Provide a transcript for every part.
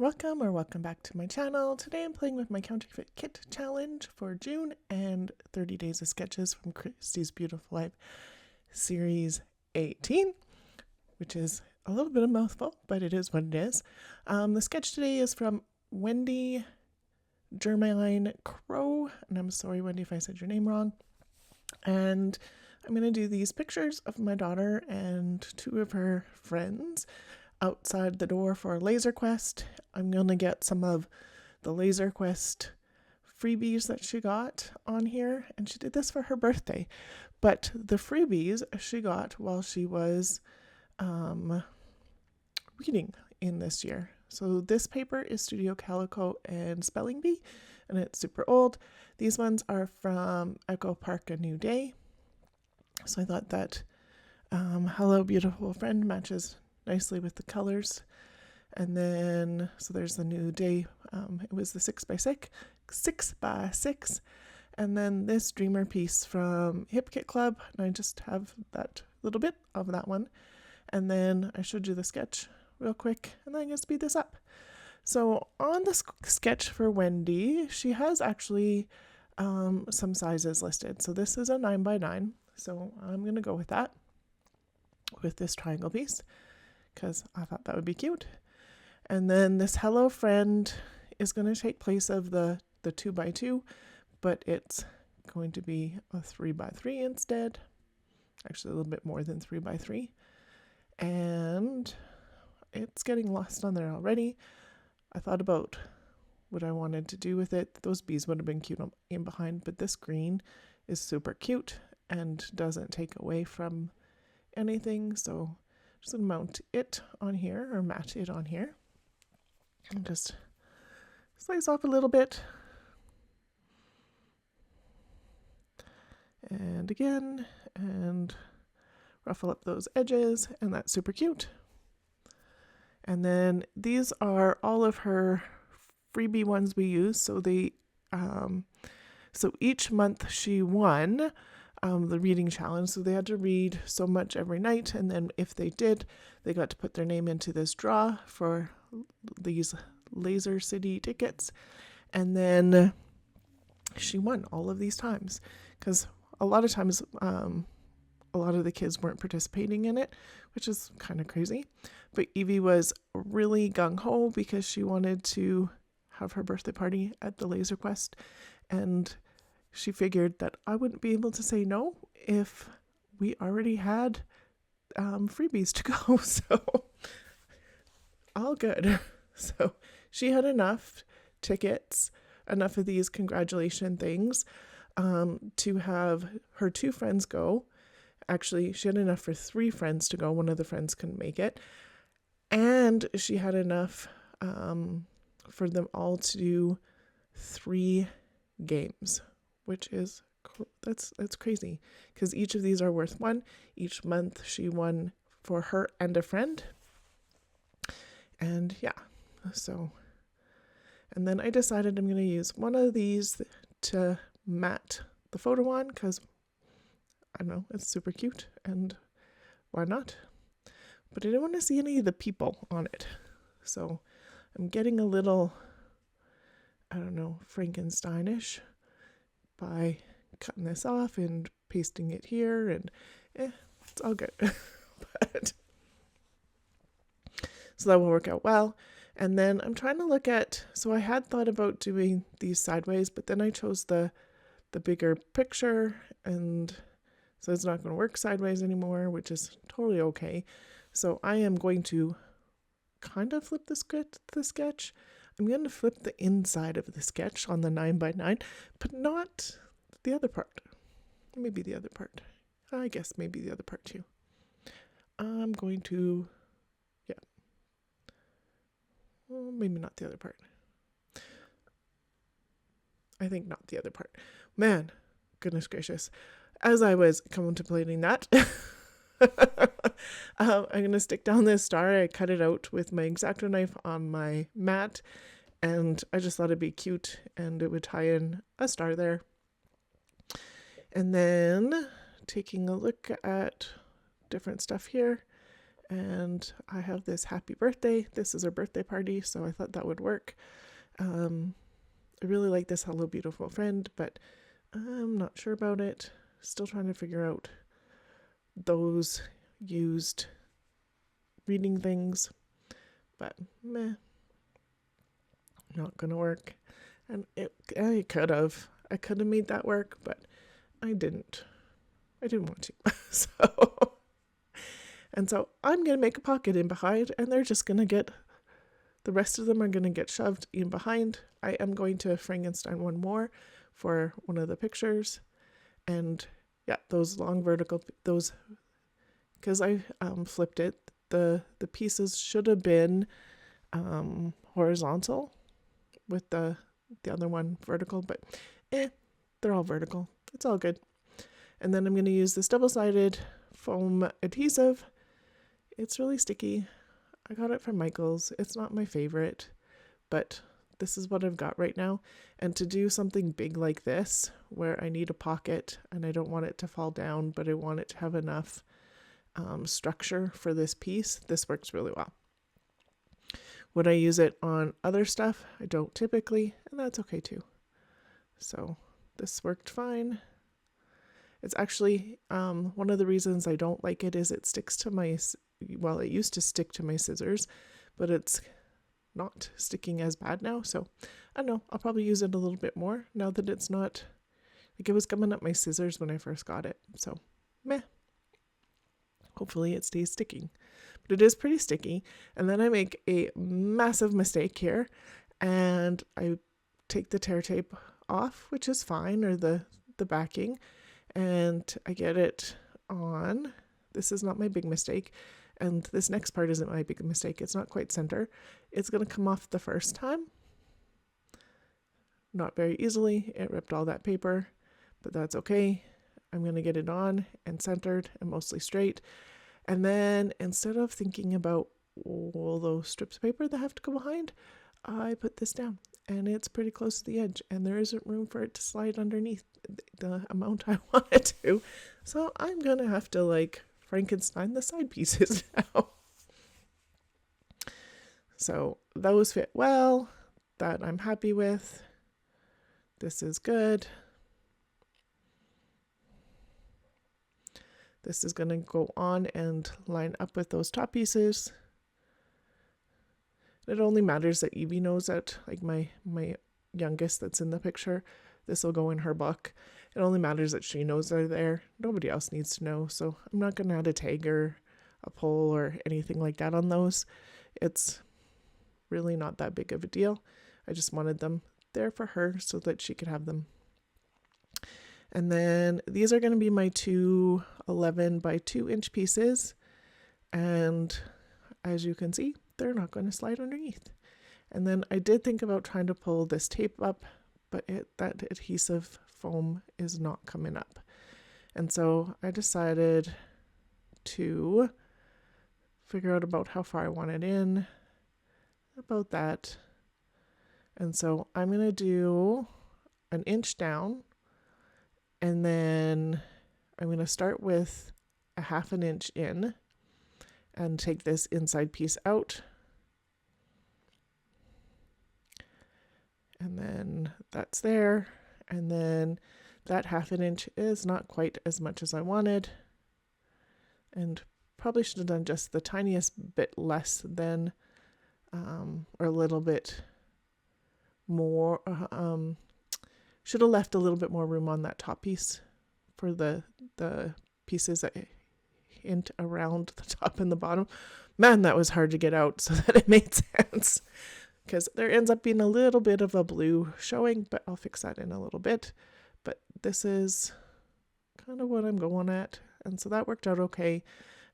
Welcome back to my channel. Today I'm playing with my counterfeit kit challenge for June and 30 days of sketches from Christy's Beautiful Life series 18, which is a little bit of a mouthful, but it is what it is. The sketch today is from Wendy Germaine Crow, and I'm sorry Wendy if I said your name wrong. And I'm going to do these pictures of my daughter and two of her friends outside the door for a laser quest. I'm going to get some of the laser quest freebies that she got on here, and she did this for her birthday, but the freebies she got while she was reading in this year. So this paper is Studio Calico and Spelling Bee, and it's super old. These ones are from Echo Park A New Day. So I thought that Hello Beautiful Friend matches nicely with the colors. And then, so there's the New Day. It was the 6x6. And then this Dreamer piece from Hip Kit Club. And I just have that little bit of that one. And then I showed you the sketch real quick. And then I'm going to speed this up. So on the sketch for Wendy, she has actually some sizes listed. So this is a 9x9. So I'm going to go with that, with this triangle piece, because I thought that would be cute. And then this Hello Friend is going to take place of the 2x2, but it's going to be a 3x3 instead. Actually, a little bit more than 3x3. And it's getting lost on there already. I thought about what I wanted to do with it. Those bees would have been cute in behind, but this green is super cute and doesn't take away from anything. So I'm just going to mount it on here, or mat it on here. And just slice off a little bit. And again, and ruffle up those edges, and that's super cute. And then these are all of her freebie ones we use. So they, so each month she won the reading challenge. So they had to read so much every night, and then if they did, they got to put their name into this draw for these Laser City tickets. And then she won all of these times, because a lot of times a lot of the kids weren't participating in it, which is kind of crazy. But Evie was really gung-ho because she wanted to have her birthday party at the Laser Quest, and she figured that I wouldn't be able to say no if we already had freebies to go. So all good. So she had enough tickets, enough of these congratulation things to have her two friends go. Actually, she had enough for 3 friends to go. One of the friends couldn't make it. And she had enough for them all to do 3 games, which is, that's crazy, because each of these are worth 1. Each month she won for her and a friend. And yeah, so, and then I decided I'm going to use one of these to mat the photo on, because I don't know, it's super cute, and why not? But I didn't want to see any of the people on it. So I'm getting a little, I don't know, Frankensteinish by cutting this off and pasting it here, and it's all good. But so that will work out well. And then I'm trying to look at, so I had thought about doing these sideways, but then I chose the bigger picture, and so it's not going to work sideways anymore, which is totally okay. So I am going to kind of flip the sketch. I'm going to flip the inside of the sketch on the 9x9, but not the other part. Maybe the other part. I guess maybe the other part too. I'm going to, yeah. Well, maybe not the other part. I think not the other part. Man, goodness gracious. As I was contemplating that, I'm going to stick down this star. I cut it out with my X-Acto knife on my mat, and I just thought it'd be cute, and it would tie in a star there. And then taking a look at different stuff here, and I have this happy birthday. This is her birthday party, so I thought that would work. I really like this Hello Beautiful Friend, but I'm not sure about it. Still trying to figure out those used reading things, but meh, not gonna work. And I could have made that work, but I didn't want to. So I'm gonna make a pocket in behind, and they're just gonna get, the rest of them are gonna get shoved in behind. I am going to Frankenstein one more for one of the pictures, and yeah, those long vertical, those, because I flipped it, the pieces should have been horizontal with the other one vertical, but they're all vertical. It's all good. And then I'm going to use this double-sided foam adhesive. It's really sticky. I got it from Michael's. It's not my favorite, but this is what I've got right now. And to do something big like this, where I need a pocket and I don't want it to fall down, but I want it to have enough structure for this piece, this works really well. Would I use it on other stuff? I don't typically, and that's okay too. So this worked fine. It's actually, one of the reasons I don't like it is it sticks to my, well, it used to stick to my scissors, but it's not sticking as bad now. So I don't know, I'll probably use it a little bit more now that it's not, like it was coming up my scissors when I first got it. So meh. Hopefully it stays sticking, but it is pretty sticky. And then I make a massive mistake here, and I take the tear tape off, which is fine, or the backing, and I get it on. This is not my big mistake, and this next part isn't my big mistake. It's not quite center. It's going to come off the first time. Not very easily. It ripped all that paper, but that's okay. I'm going to get it on and centered and mostly straight. And then instead of thinking about all those strips of paper that have to go behind, I put this down, and it's pretty close to the edge, and there isn't room for it to slide underneath the amount I want it to. So I'm going to have to like Frankenstein the side pieces now. So those fit well. That I'm happy with. This is good. This is going to go on and line up with those top pieces. It only matters that Evie knows that, like my youngest that's in the picture, this will go in her book. It only matters that she knows they're there. Nobody else needs to know. So I'm not going to add a tag or a poll or anything like that on those. It's really not that big of a deal. I just wanted them there for her so that she could have them. And then these are going to be my two 11 by 2 inch pieces. And as you can see, they're not going to slide underneath. And then I did think about trying to pull this tape up, but that adhesive foam is not coming up. And so I decided to figure out about how far I want it in, about that. And so I'm going to do an inch down. And then I'm going to start with a 1/2 inch in and take this inside piece out. And then that's there. And then that 1/2 inch is not quite as much as I wanted. And probably should have done just the tiniest bit less than, or a little bit more, should have left a little bit more room on that top piece for the pieces that hint around the top and the bottom. Man, that was hard to get out so that it made sense, because there ends up being a little bit of a blue showing, but I'll fix that in a little bit. But this is kind of what I'm going at, and so that worked out okay.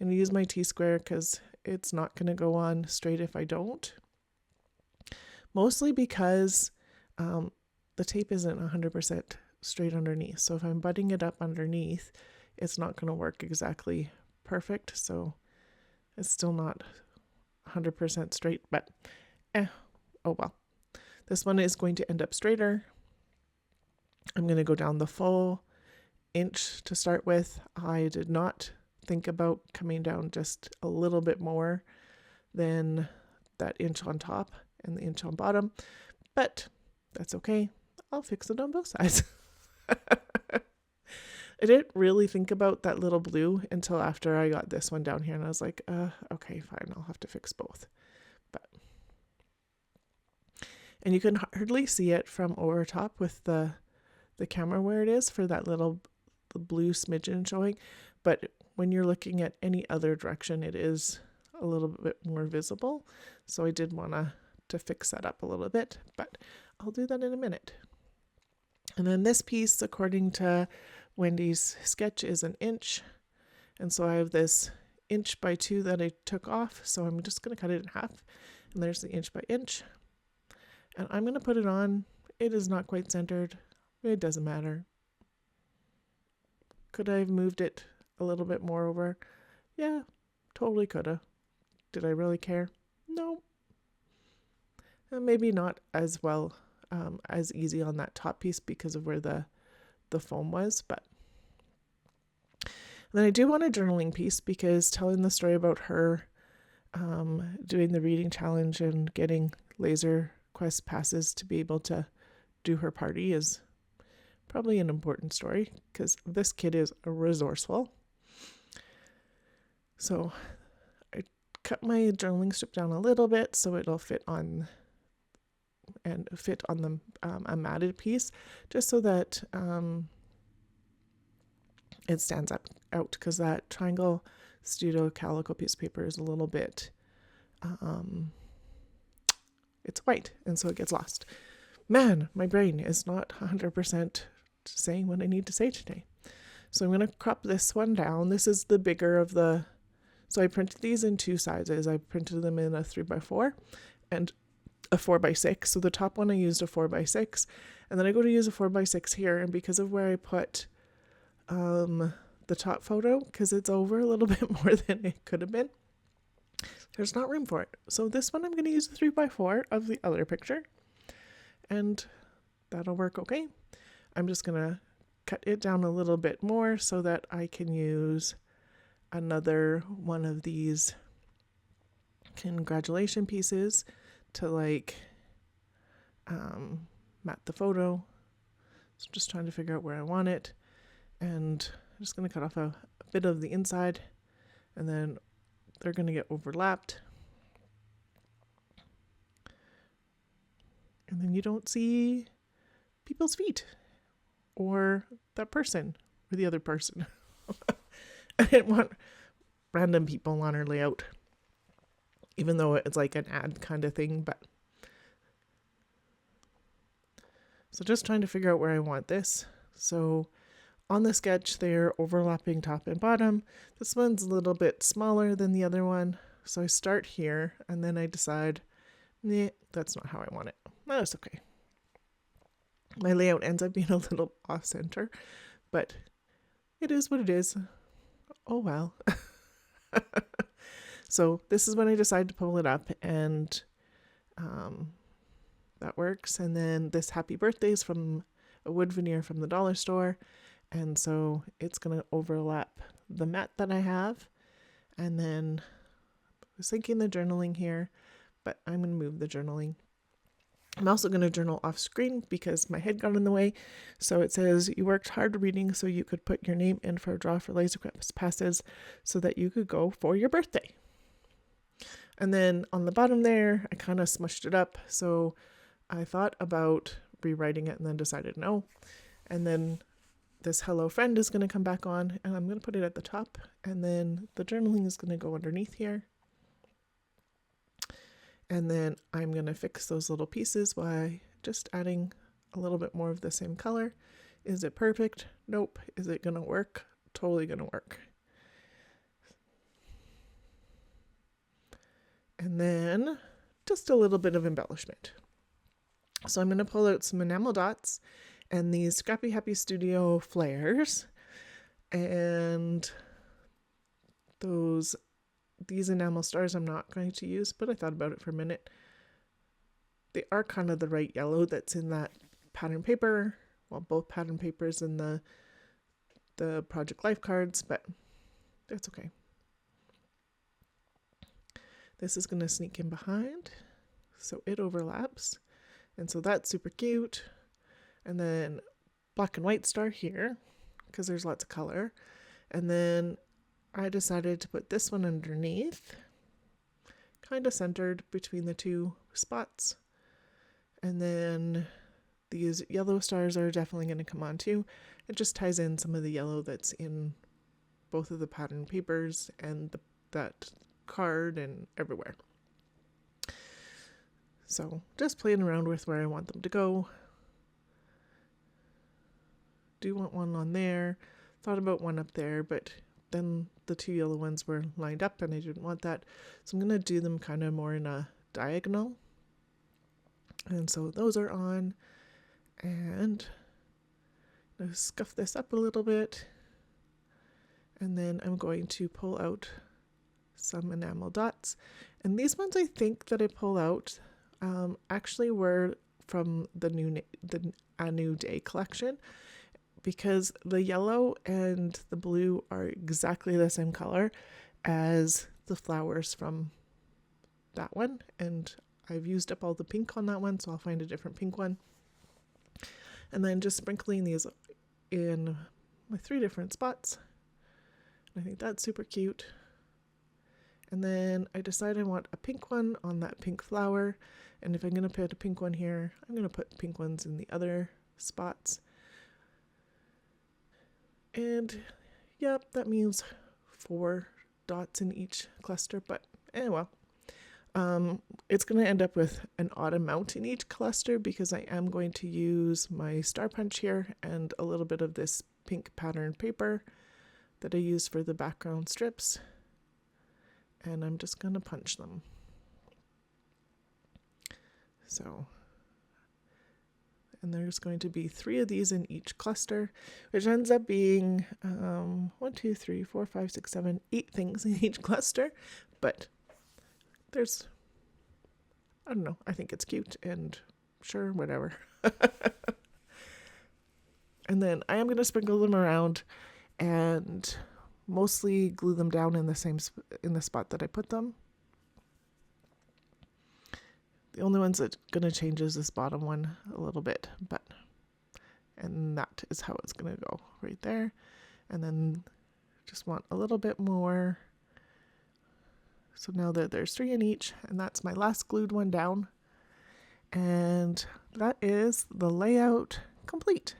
I'm going to use my T-square because it's not going to go on straight if I don't. Mostly because the tape isn't 100% straight underneath. So if I'm butting it up underneath, it's not going to work exactly perfect. So it's still not 100% straight, but oh well. This one is going to end up straighter. I'm going to go down the full inch to start with. I did not think about coming down just a little bit more than that inch on top and the inch on bottom, but that's okay. I'll fix it on both sides. I didn't really think about that little blue until after I got this one down here, and I was like, okay, fine, I'll have to fix both. And you can hardly see it from over top with the camera where it is for that little blue smidgen showing, but when you're looking at any other direction, it is a little bit more visible. So I did want to fix that up a little bit, but I'll do that in a minute. And then this piece, according to Wendy's sketch, is an inch. And so I have this 1x2 that I took off. So I'm just going to cut it in half. And there's the inch by inch. And I'm going to put it on. It is not quite centered. It doesn't matter. Could I have moved it a little bit more over? Yeah, totally could have. Did I really care? No. And maybe not as well, as easy on that top piece because of where the foam was, but then I do want a journaling piece because telling the story about her doing the reading challenge and getting laser quest passes to be able to do her party is probably an important story because this kid is resourceful. So I cut my journaling strip down a little bit so it'll fit on the a matted piece, just so that it stands out because that Triangle Studio Calico piece of paper is a little bit it's white, and so it gets lost. Man, my brain is not 100% saying what I need to say today. So I'm going to crop this one down. This is the bigger of the, so I printed these in two sizes. I printed them in a 3x4 and a 4x6. So the top one I used a 4x6, and then I go to use a 4x6 here, and because of where I put the top photo, because it's over a little bit more than it could have been, there's not room for it. So this one I'm going to use a 3x4 of the other picture, and that'll work okay. I'm just going to cut it down a little bit more so that I can use another one of these congratulation pieces to like mat the photo. So just trying to figure out where I want it, and I'm just going to cut off a bit of the inside, and then they're going to get overlapped, and then you don't see people's feet or that person or the other person. I didn't want random people on our layout, even though it's like an ad kind of thing, but so just trying to figure out where I want this. So on the sketch, they're overlapping top and bottom. This one's a little bit smaller than the other one. So I start here, and then I decide, nah, that's not how I want it. That's okay. My layout ends up being a little off center, but it is what it is. Oh well. So this is when I decide to pull it up, and that works. And then this happy birthday is from a wood veneer from the dollar store. And so it's going to overlap the mat that I have. And then I was thinking the journaling here, but I'm going to move the journaling. I'm also going to journal off screen because my head got in the way. So it says, you worked hard reading so you could put your name in for a draw for laser quest passes so that you could go for your birthday. And then on the bottom there, I kind of smushed it up. So I thought about rewriting it and then decided no. And then this hello friend is going to come back on, and I'm going to put it at the top, and then the journaling is going to go underneath here. And then I'm going to fix those little pieces by just adding a little bit more of the same color. Is it perfect? Nope. Is it going to work? Totally going to work. And then just a little bit of embellishment. So I'm going to pull out some enamel dots and these Scrappy Happy Studio flares, and these enamel stars I'm not going to use, but I thought about it for a minute. They are kind of the right yellow that's in that pattern paper, well, both pattern papers and the Project Life cards, but That's okay. This is going to sneak in behind, so it overlaps. And so that's super cute. And then black and white star here, because there's lots of color. And then I decided to put this one underneath, kind of centered between the two spots. And then these yellow stars are definitely going to come on too. It just ties in some of the yellow that's in both of the pattern papers and that card and everywhere. So just playing around with where I want them to go. Do want one on there. Thought about one up there, but then the two yellow ones were lined up and I didn't want that. So I'm going to do them kind of more in a diagonal. And so those are on. And I'm going to scuff this up a little bit. And then I'm going to pull out some enamel dots. And these ones I think that I pull out actually were from the A New Day collection, because the yellow and the blue are exactly the same color as the flowers from that one. And I've used up all the pink on that one, so I'll find a different pink one. And then just sprinkling these in my 3 different spots. I think that's super cute. And then I decided I want a pink one on that pink flower. And if I'm going to put a pink one here, I'm going to put pink ones in the other spots. And yeah, that means 4 dots in each cluster, but well. It's going to end up with an odd amount in each cluster because I am going to use my star punch here and a little bit of this pink pattern paper that I use for the background strips. And I'm just going to punch them. So, and there's going to be 3 of these in each cluster, which ends up being 1, 2, 3, 4, 5, 6, 7, 8 things in each cluster. But there's, I don't know, I think it's cute and sure, whatever. And then I am going to sprinkle them around and mostly glue them down in the spot that I put them. The only ones that's going to change is this bottom one a little bit, and that is how it's going to go right there. And then just want a little bit more. So now that there's 3 in each, and that's my last glued one down. And that is the layout complete.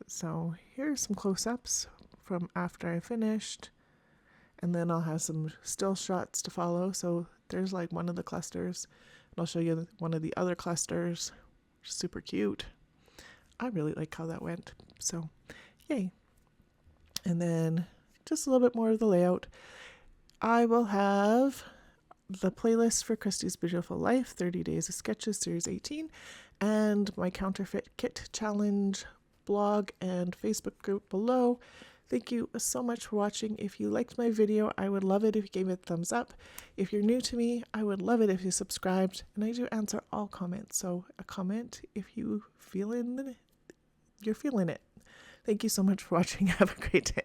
So here's some close-ups from after I finished, and then I'll have some still shots to follow. So there's like one of the clusters, and I'll show you one of the other clusters. Super cute. I really like how that went, so yay. And then just a little bit more of the layout. I will have the playlist for Christy's Beautiful Life, 30 Days of Sketches, Series 18, and my Counterfeit Kit Challenge blog and Facebook group below. Thank you so much for watching. If you liked my video, I would love it if you gave it a thumbs up. If you're new to me, I would love it if you subscribed. And I do answer all comments, so a comment if you're feeling it. Thank you so much for watching. Have a great day.